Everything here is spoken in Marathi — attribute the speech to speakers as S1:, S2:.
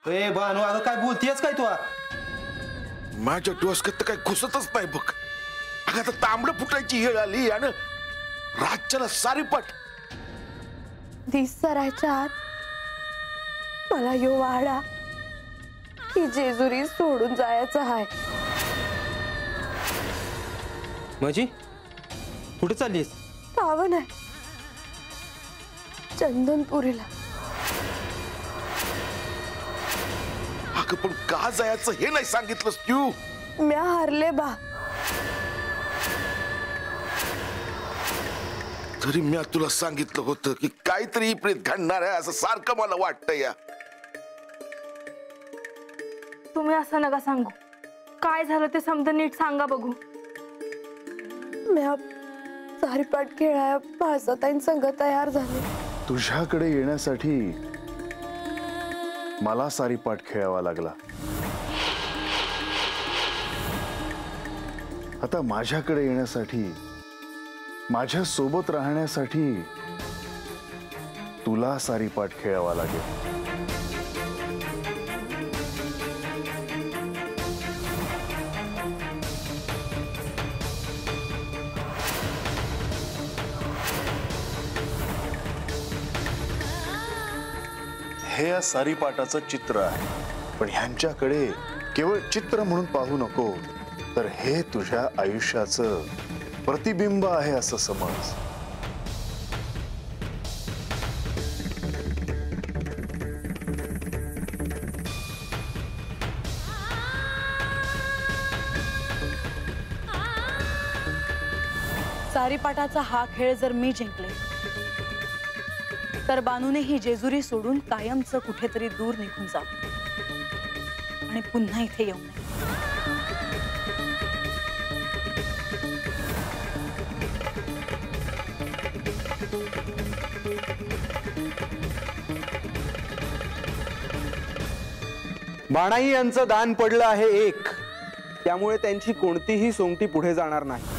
S1: ए भानू, अगं काय बोलतेस काय तू?
S2: माझ्या डोसक्यात तर काही घुसतच नाही बघ. अगं आता तांबड फुटायची वेळ आली आणि राज्याला सारीपाट.
S3: दिस सरायच्या आत मला यो वाडा ही जेजुरी सोडून जायचं आहे.
S1: म्हणजे कुठे चाललीस?
S3: गावं नाही, चंदनपुरीला.
S2: अगं पण का जायचं हे नाही सांगितलंस तू.
S3: म्या हारले बा.
S2: तरी मी तुला सांगितलं होतं की काहीतरी प्रेत घडणार आहे असं सारखं मला वाटतं या.
S4: तुम्ही असं नका सांगू. काय झालं ते समजा नीट सांगा बघू.
S3: म्या सारीपाट खेळाया भाषाताईन संघ तयार झाले.
S5: तुझ्याकडे येण्यासाठी मला सारीपाट खेळावा लागला. आता माझ्याकडे येण्यासाठी, माझ्या सोबत राहण्यासाठी तुला सारीपाट खेळावा लागेल. हे या सारीपाटाचं चित्र आहे, पण ह्यांच्याकडे केवळ चित्र म्हणून पाहू नको, तर हे तुझ्या आयुष्याचं प्रतिबिंब आहे असं समज.
S6: सारीपाटाचा हा खेळ जर मी जिंकले तर बानूने ही जेजुरी सोडून कायमचं कुठेतरी दूर निघून जावं आणि पुन्हा इथे येऊ नये.
S1: बाणाई यांचं दान पडलं आहे एक, त्यामुळे त्यांची कोणतीही सोंगटी पुढे जाणार नाही.